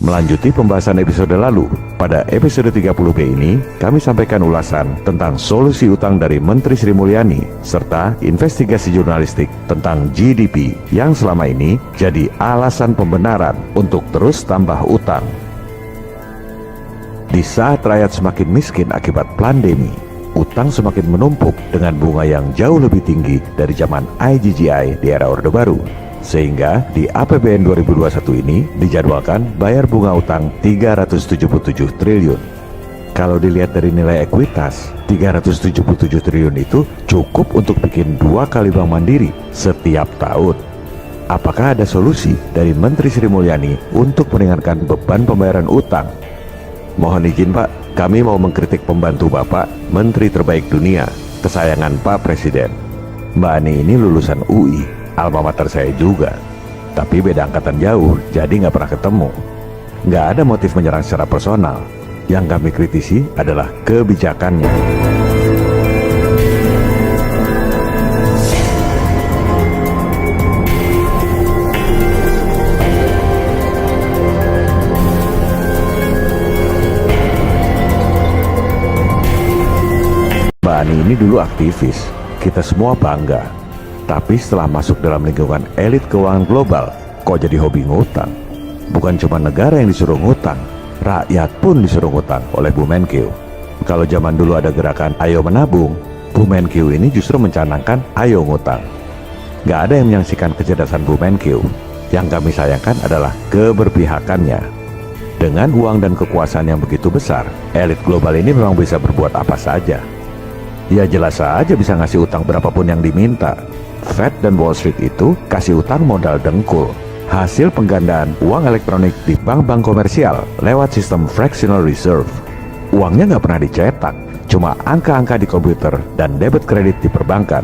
Melanjuti pembahasan episode lalu, pada episode 30B ini, kami sampaikan ulasan tentang solusi utang dari Menteri Sri Mulyani, serta investigasi jurnalistik tentang GDP yang selama ini jadi alasan pembenaran untuk terus tambah utang. Di saat rakyat semakin miskin akibat pandemi, utang semakin menumpuk dengan bunga yang jauh lebih tinggi dari zaman IGGI di era Orde Baru. Sehingga di APBN 2021 ini dijadwalkan bayar bunga utang 377 triliun. Kalau dilihat dari nilai ekuitas, 377 triliun itu cukup untuk bikin 2 kali bank mandiri setiap tahun. Apakah ada solusi dari Menteri Sri Mulyani untuk meringankan beban pembayaran utang? Mohon izin Pak, kami mau mengkritik pembantu Bapak, Menteri terbaik dunia, kesayangan Pak Presiden. Mbak Ani ini lulusan UI, alma mater saya juga, tapi beda angkatan jauh, jadi nggak pernah ketemu. Nggak ada motif menyerang secara personal. Yang kami kritisi adalah kebijakannya. Mbak Ani ini dulu aktivis, kita semua bangga. Tapi setelah masuk dalam lingkungan elit keuangan global, kok jadi hobi ngutang? Bukan cuma negara yang disuruh ngutang, rakyat pun disuruh ngutang oleh Bu Menkeu. Kalau zaman dulu ada gerakan ayo menabung, Bu Menkeu ini justru mencanangkan ayo ngutang. Gak ada yang menyaksikan kecerdasan Bu Menkeu. Yang kami sayangkan adalah keberpihakannya. Dengan uang dan kekuasaan yang begitu besar, elit global ini memang bisa berbuat apa saja. Ya jelas saja bisa ngasih utang berapapun yang diminta. Fed dan Wall Street itu kasih utang modal dengkul, hasil penggandaan uang elektronik di bank-bank komersial lewat sistem fractional reserve. Uangnya nggak pernah dicetak, cuma angka-angka di komputer dan debit kredit di perbankan.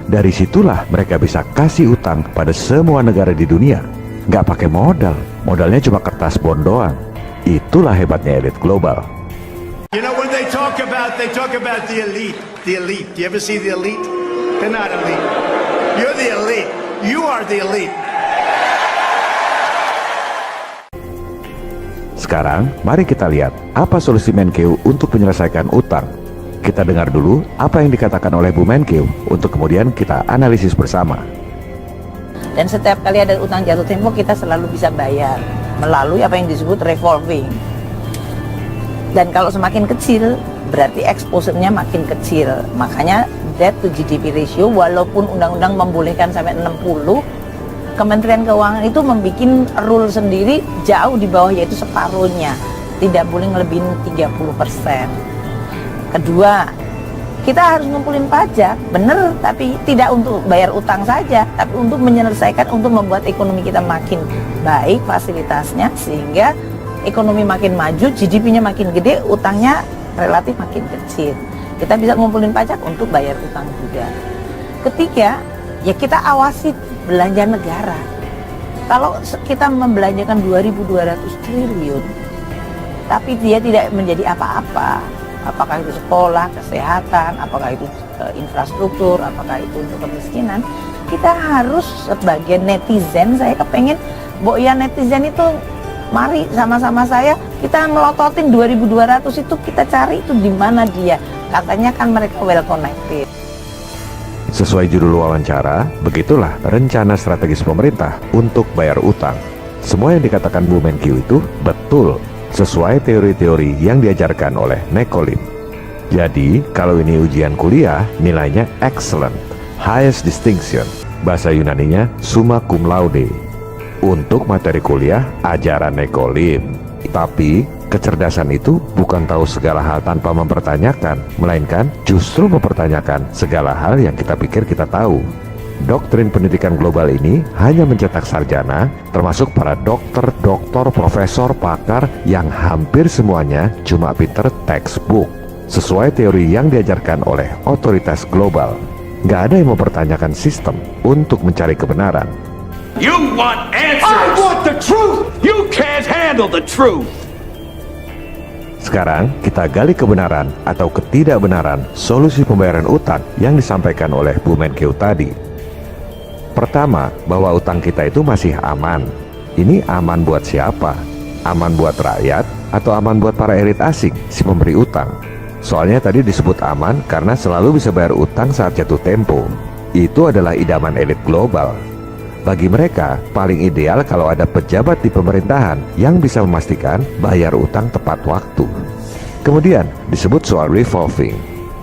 Dari situlah mereka bisa kasih utang pada semua negara di dunia. Nggak pakai modal, modalnya cuma kertas bond doang. Itulah hebatnya elit global. You know, when they talk about the elite. The elite. Do you ever see the elite? They're not elite. You're the elite. You are the elite. Sekarang, mari kita lihat apa solusi Menkeu untuk menyelesaikan utang. Kita dengar dulu apa yang dikatakan oleh Bu Menkeu untuk kemudian kita analisis bersama. Dan setiap kali ada utang jatuh tempo kita selalu bisa bayar melalui apa yang disebut revolving. Dan kalau semakin kecil berarti exposure-nya makin kecil. Makanya debt to GDP ratio walaupun undang-undang membolehkan sampai 60, Kementerian Keuangan itu membuat rule sendiri jauh di bawah, yaitu separuhnya. Tidak boleh ngelebihin 30%. Kedua, kita harus ngumpulin pajak, bener, tapi tidak untuk bayar utang saja, tapi untuk menyelesaikan, untuk membuat ekonomi kita makin baik fasilitasnya, sehingga ekonomi makin maju, GDP-nya makin gede, utangnya relatif makin kecil. Kita bisa ngumpulin pajak untuk bayar utang juga. Ketiga, ya kita awasi belanja negara. Kalau kita membelanjakan 2.200 triliun, tapi dia tidak menjadi apa-apa, apakah itu sekolah, kesehatan, apakah itu infrastruktur, apakah itu untuk kemiskinan, kita harus sebagai netizen, saya kepengen, ya netizen itu mari sama-sama saya kita melototin 2.200 itu, kita cari itu di mana dia. Katanya kan mereka well connected. Sesuai judul wawancara, begitulah rencana strategis pemerintah untuk bayar utang. Semua yang dikatakan Bu Menkeu itu betul, sesuai teori-teori yang diajarkan oleh Nekolim. Jadi, kalau ini ujian kuliah, nilainya excellent, highest distinction. Bahasa Yunaninya summa cum laude. Untuk materi kuliah, ajaran Nekolim. Tapi, kecerdasan itu bukan tahu segala hal tanpa mempertanyakan, melainkan justru mempertanyakan segala hal yang kita pikir kita tahu. Doktrin pendidikan global ini hanya mencetak sarjana, termasuk para dokter, profesor, pakar yang hampir semuanya cuma pinter textbook, sesuai teori yang diajarkan oleh otoritas global. Gak ada yang mempertanyakan sistem untuk mencari kebenaran. You want answers! I want the truth! You can't handle the truth! Sekarang kita gali kebenaran atau ketidakbenaran solusi pembayaran utang yang disampaikan oleh Bu Menkeu tadi. Pertama, bahwa utang kita itu masih aman. Ini aman buat siapa? Aman buat rakyat atau aman buat para elit asing si pemberi utang? Soalnya tadi disebut aman karena selalu bisa bayar utang saat jatuh tempo. Itu adalah idaman elit global. Bagi mereka, paling ideal kalau ada pejabat di pemerintahan yang bisa memastikan bayar utang tepat waktu. Kemudian disebut soal revolving.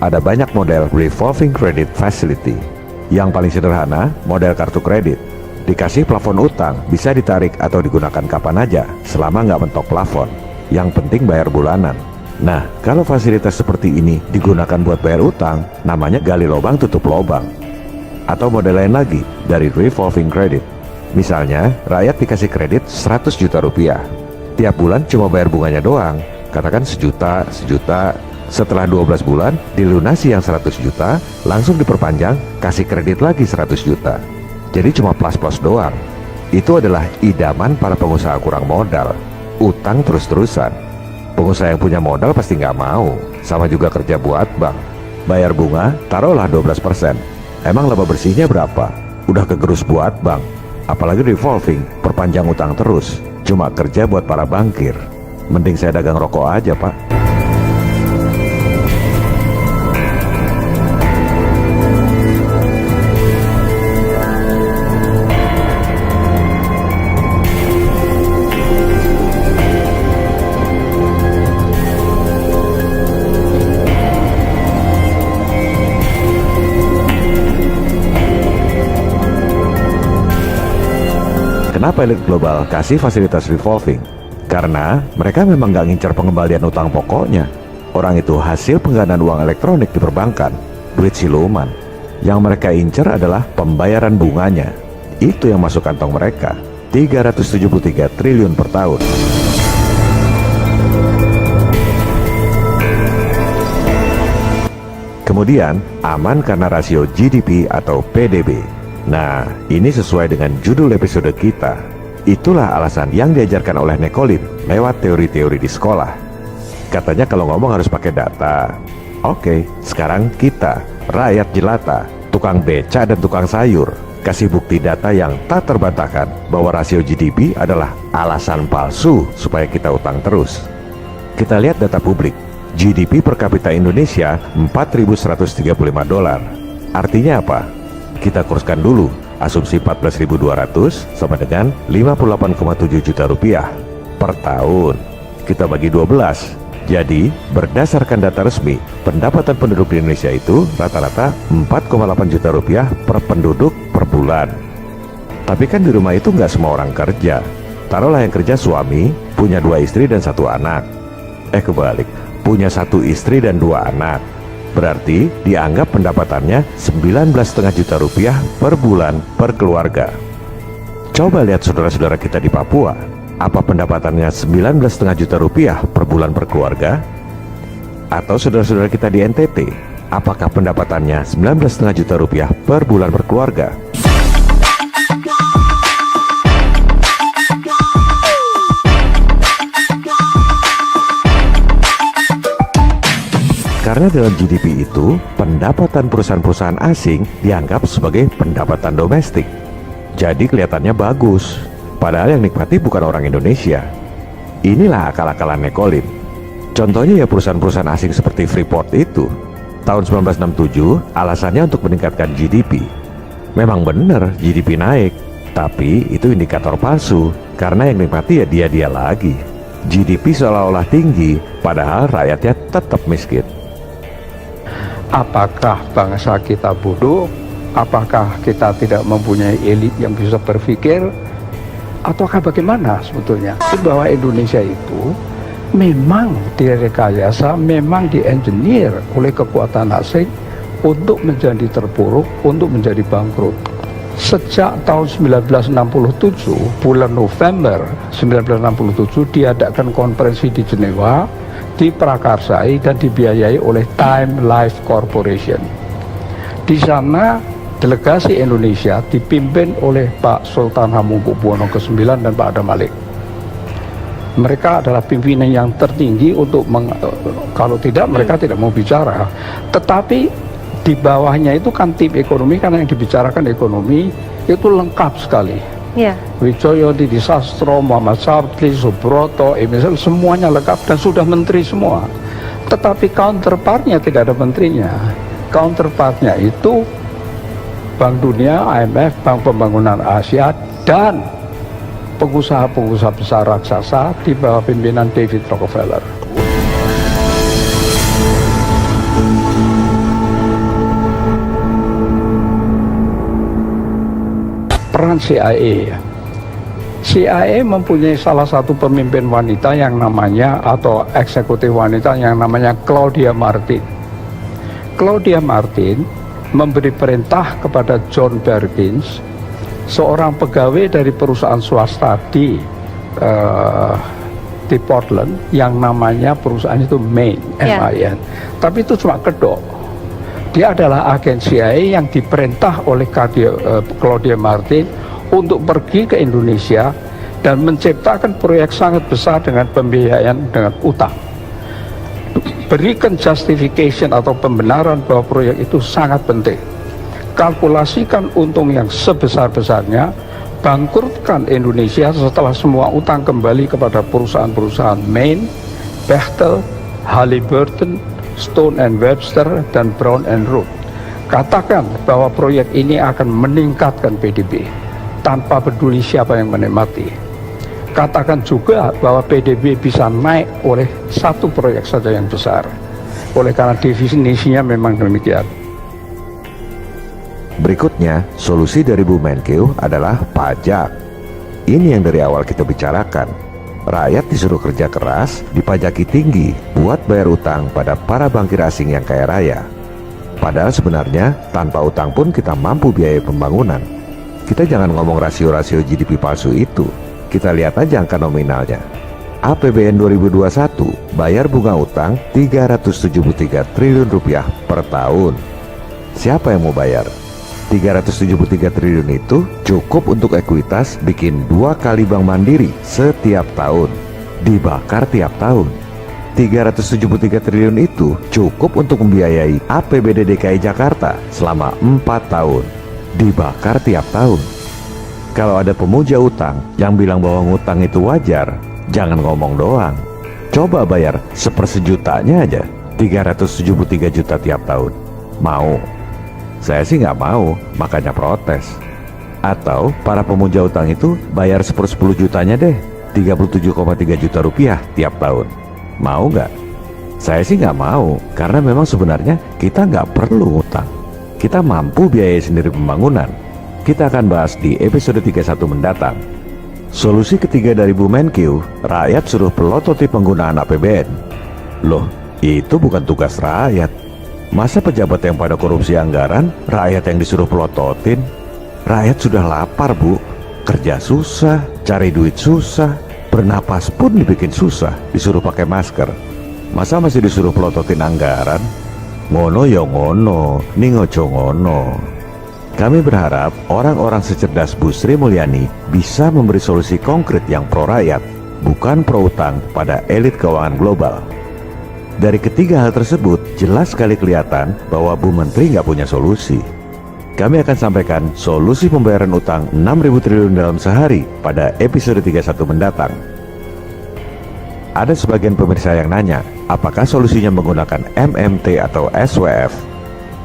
Ada banyak model revolving credit facility. Yang paling sederhana, model kartu kredit. Dikasih plafon utang, bisa ditarik atau digunakan kapan aja, selama nggak mentok plafon. Yang penting bayar bulanan. Nah, kalau fasilitas seperti ini digunakan buat bayar utang, namanya gali lubang tutup lubang. Atau model lain lagi, dari revolving credit. Misalnya, rakyat dikasih kredit 100 juta rupiah. Tiap bulan cuma bayar bunganya doang, katakan sejuta. Setelah 12 bulan, dilunasi yang 100 juta, langsung diperpanjang, kasih kredit lagi 100 juta. Jadi cuma plus-plus doang. Itu adalah idaman para pengusaha kurang modal. Utang terus-terusan. Pengusaha yang punya modal pasti nggak mau. Sama juga kerja buat bank. Bayar bunga, taruhlah 12%. Emang laba bersihnya berapa? Udah kegerus buat bank. Apalagi revolving, perpanjang utang terus. Cuma kerja buat para bankir. Mending saya dagang rokok aja, Pak. Kenapa elit global kasih fasilitas revolving? Karena mereka memang nggak ngincar pengembalian utang pokoknya. Orang itu hasil penggandaan uang elektronik di perbankan, duit siluman. Yang mereka incar adalah pembayaran bunganya. Itu yang masuk kantong mereka, 373 triliun per tahun. Kemudian, aman karena rasio GDP atau PDB. Nah, ini sesuai dengan judul episode kita. Itulah alasan yang diajarkan oleh Nekolim lewat teori-teori di sekolah. Katanya kalau ngomong harus pakai data. Oke, sekarang kita, rakyat jelata, tukang beca dan tukang sayur, kasih bukti data yang tak terbantahkan bahwa rasio GDP adalah alasan palsu supaya kita utang terus. Kita lihat data publik. GDP per kapita Indonesia $4.135. Artinya apa? Kita kurskan dulu, asumsi 14.200 sama dengan 58,7 juta rupiah per tahun. Kita bagi 12. Jadi, berdasarkan data resmi, pendapatan penduduk di Indonesia itu rata-rata 4,8 juta rupiah per penduduk per bulan. Tapi kan di rumah itu nggak semua orang kerja. Taruhlah yang kerja suami, punya 2 istri dan 1 anak. Kebalik, punya 1 istri dan 2 anak. Berarti dianggap pendapatannya 19,5 juta rupiah per bulan per keluarga. Coba lihat saudara-saudara kita di Papua. Apa pendapatannya 19,5 juta rupiah per bulan per keluarga? Atau saudara-saudara kita di NTT, apakah pendapatannya 19,5 juta rupiah per bulan per keluarga? Karena dalam GDP itu, pendapatan perusahaan-perusahaan asing dianggap sebagai pendapatan domestik. Jadi kelihatannya bagus, padahal yang nikmati bukan orang Indonesia. Inilah akal-akalan Nekolim. Contohnya ya perusahaan-perusahaan asing seperti Freeport itu. Tahun 1967, alasannya untuk meningkatkan GDP. Memang benar GDP naik, tapi itu indikator palsu, karena yang nikmati ya dia-dia lagi. GDP seolah-olah tinggi, padahal rakyatnya tetap miskin. Apakah bangsa kita bodoh? Apakah kita tidak mempunyai elit yang bisa berpikir? Ataukah bagaimana sebetulnya? Bahwa Indonesia itu memang direkayasa, memang diengineer oleh kekuatan asing untuk menjadi terpuruk, untuk menjadi bangkrut. Sejak tahun 1967, bulan November 1967 diadakan konferensi di Jenewa, diprakarsai dan dibiayai oleh Time Life Corporation. Di sana delegasi Indonesia dipimpin oleh Pak Sultan Hamengkubuwono ke-9 dan Pak Adam Malik. Mereka adalah pimpinan yang tertinggi untuk kalau tidak mereka tidak mau bicara. Tetapi di bawahnya itu kan tim ekonomi, karena yang dibicarakan ekonomi itu lengkap sekali. Iya. Wijoyo, Didi Sastro, Muhammad Sabri, Subroto, misal semuanya lengkap dan sudah menteri semua. Tetapi counterpartnya tidak ada menterinya. Counterpartnya itu Bank Dunia, IMF, Bank Pembangunan Asia, dan pengusaha-pengusaha besar raksasa di bawah pimpinan David Rockefeller. Peran CIA. CIA mempunyai salah satu pemimpin wanita yang namanya, atau eksekutif wanita yang namanya Claudia Martin. Claudia Martin memberi perintah kepada John Perkins, seorang pegawai dari perusahaan swasta di Portland, yang namanya perusahaan itu Main, MIN. Tapi itu cuma kedok. Dia adalah agen CIA yang diperintah oleh Claudia Martin untuk pergi ke Indonesia dan menciptakan proyek sangat besar dengan pembiayaan dengan utang. Berikan justification atau pembenaran bahwa proyek itu sangat penting. Kalkulasikan untung yang sebesar-besarnya, bangkrutkan Indonesia setelah semua utang kembali kepada perusahaan-perusahaan Main, Bechtel, Halliburton, Stone and Webster, dan Brown and Root. Katakan bahwa proyek ini akan meningkatkan PDB tanpa peduli siapa yang menikmati. Katakan juga bahwa PDB bisa naik oleh satu proyek saja yang besar. Oleh karena definisinya memang demikian. Berikutnya, solusi dari Bu Menkeu adalah pajak. Ini yang dari awal kita bicarakan. Rakyat disuruh kerja keras, dipajaki tinggi buat bayar utang pada para bankir asing yang kaya raya. Padahal sebenarnya tanpa utang pun kita mampu biaya pembangunan. Kita jangan ngomong rasio-rasio GDP palsu itu. Kita lihat aja angka nominalnya. APBN 2021 bayar bunga utang 373 triliun rupiah per tahun. Siapa yang mau bayar? 373 triliun itu cukup untuk ekuitas bikin 2 kali bank mandiri setiap tahun. Dibakar tiap tahun. 373 triliun itu cukup untuk membiayai APBD DKI Jakarta selama 4 tahun. Dibakar tiap tahun. Kalau ada pemuja utang yang bilang bahwa ngutang itu wajar, jangan ngomong doang. Coba bayar 1/4 jutanya aja, 373 juta tiap tahun. Mau? Saya sih nggak mau, makanya protes. Atau para pemuja utang itu bayar 1/10 jutanya deh, 37,3 juta rupiah tiap tahun. Mau nggak? Saya sih nggak mau, karena memang sebenarnya kita nggak perlu utang. Kita mampu biayai sendiri pembangunan. Kita akan bahas di episode 31 mendatang. Solusi ketiga dari Bu Menkeu, rakyat suruh pelototi penggunaan APBN. Loh, itu bukan tugas rakyat. Masa pejabat yang pada korupsi anggaran, rakyat yang disuruh pelototin? Rakyat sudah lapar, Bu. Kerja susah, cari duit susah, bernapas pun dibikin susah, disuruh pakai masker. Masa masih disuruh pelototin anggaran? Ngono ya ngono, ningojo ngono. Kami berharap orang-orang secerdas Bu Sri Mulyani bisa memberi solusi konkret yang pro rakyat, bukan pro utang pada elit keuangan global. Dari ketiga hal tersebut, jelas sekali kelihatan bahwa Bu Menteri nggak punya solusi. Kami akan sampaikan solusi pembayaran utang 6.000 triliun dalam sehari pada episode 31 mendatang. Ada sebagian pemirsa yang nanya, apakah solusinya menggunakan MMT atau SWF?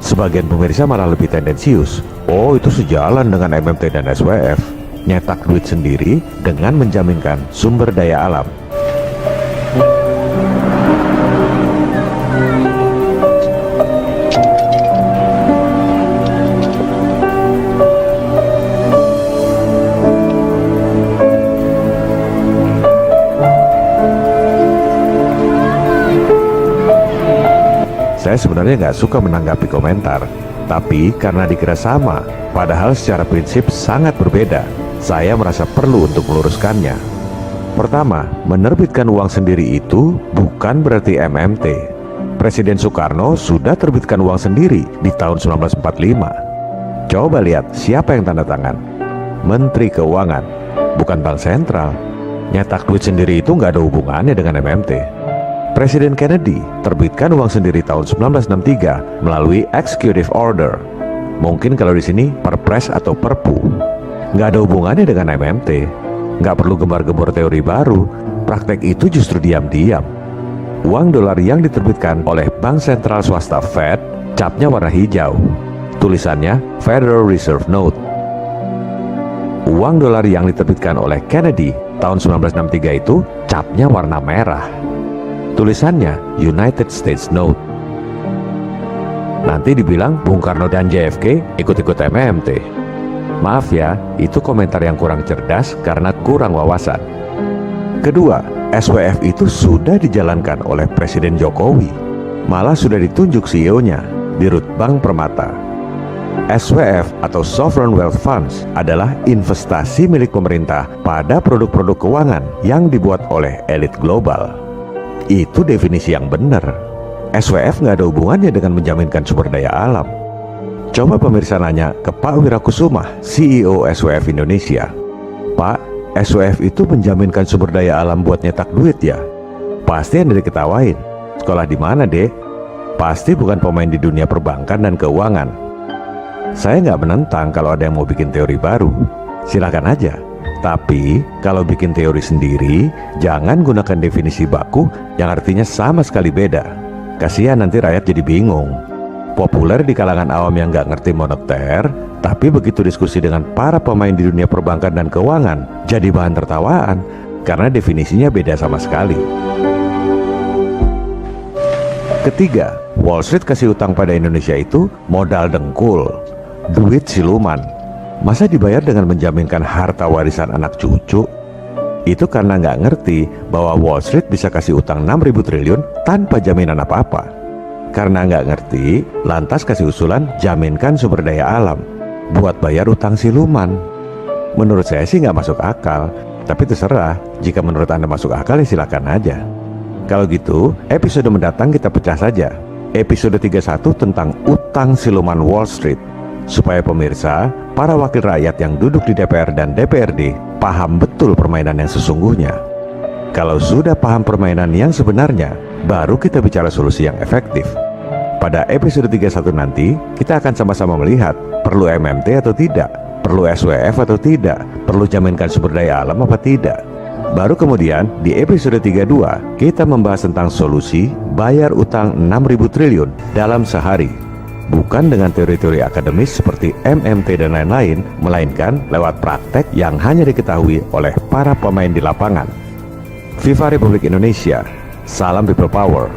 Sebagian pemirsa malah lebih tendensius. Oh, itu sejalan dengan MMT dan SWF. Nyetak duit sendiri dengan menjaminkan sumber daya alam. Saya sebenarnya nggak suka menanggapi komentar, tapi karena dikira sama, padahal secara prinsip sangat berbeda, saya merasa perlu untuk meluruskannya. Pertama, menerbitkan uang sendiri itu bukan berarti MMT. Presiden Soekarno sudah terbitkan uang sendiri di tahun 1945. Coba lihat siapa yang tanda tangan. Menteri Keuangan, bukan Bank Sentral. Nyetak duit sendiri itu nggak ada hubungannya dengan MMT. Presiden Kennedy terbitkan uang sendiri tahun 1963 melalui Executive Order. Mungkin kalau di sini Perpres atau Perpu. nggak ada hubungannya dengan MMT. Nggak perlu gembar-gembor teori baru, praktek itu justru diam-diam. Uang dolar yang diterbitkan oleh bank sentral swasta Fed, capnya warna hijau. Tulisannya Federal Reserve Note. Uang dolar yang diterbitkan oleh Kennedy tahun 1963 itu capnya warna merah. Tulisannya United States Note. Nanti dibilang Bung Karno dan JFK ikut-ikut MMT. Maaf ya, itu komentar yang kurang cerdas karena kurang wawasan. Kedua, SWF itu sudah dijalankan oleh Presiden Jokowi. Malah sudah ditunjuk CEO-nya, Dirut Bank Permata. SWF atau Sovereign Wealth Funds adalah investasi milik pemerintah pada produk-produk keuangan yang dibuat oleh elit global. Itu definisi yang benar. SWF nggak ada hubungannya dengan menjaminkan sumber daya alam. Coba pemirsa nanya ke Pak Wirakusuma, CEO SWF Indonesia. Pak, SWF itu menjaminkan sumber daya alam buat nyetak duit ya? Pasti Anda diketawain. Sekolah di mana, Dek? Pasti bukan pemain di dunia perbankan dan keuangan. Saya nggak menentang kalau ada yang mau bikin teori baru. Silakan aja. Tapi kalau bikin teori sendiri, jangan gunakan definisi baku yang artinya sama sekali beda. Kasihan nanti rakyat jadi bingung. Populer di kalangan awam yang nggak ngerti moneter, tapi begitu diskusi dengan para pemain di dunia perbankan dan keuangan, jadi bahan tertawaan karena definisinya beda sama sekali. Ketiga, Wall Street kasih utang pada Indonesia itu modal dengkul, duit siluman. Masa dibayar dengan menjaminkan harta warisan anak cucu? Itu karena nggak ngerti bahwa Wall Street bisa kasih utang 6.000 triliun tanpa jaminan apa-apa. Karena nggak ngerti, lantas kasih usulan jaminkan sumber daya alam buat bayar utang siluman. Menurut saya sih nggak masuk akal, tapi terserah. Jika menurut Anda masuk akal ya silakan aja. Kalau gitu, episode mendatang kita pecah saja. Episode 31 tentang utang siluman Wall Street. Supaya pemirsa, para wakil rakyat yang duduk di DPR dan DPRD paham betul permainan yang sesungguhnya. Kalau sudah paham permainan yang sebenarnya, baru kita bicara solusi yang efektif. Pada episode 31 nanti, kita akan sama-sama melihat perlu MMT atau tidak, perlu SWF atau tidak, perlu jaminkan sumber daya alam apa tidak. Baru kemudian di episode 32, kita membahas tentang solusi bayar utang 6.000 triliun dalam sehari. Bukan dengan teori-teori akademis seperti MMT dan lain-lain, melainkan lewat praktek yang hanya diketahui oleh para pemain di lapangan. Viva Republik Indonesia, salam people power.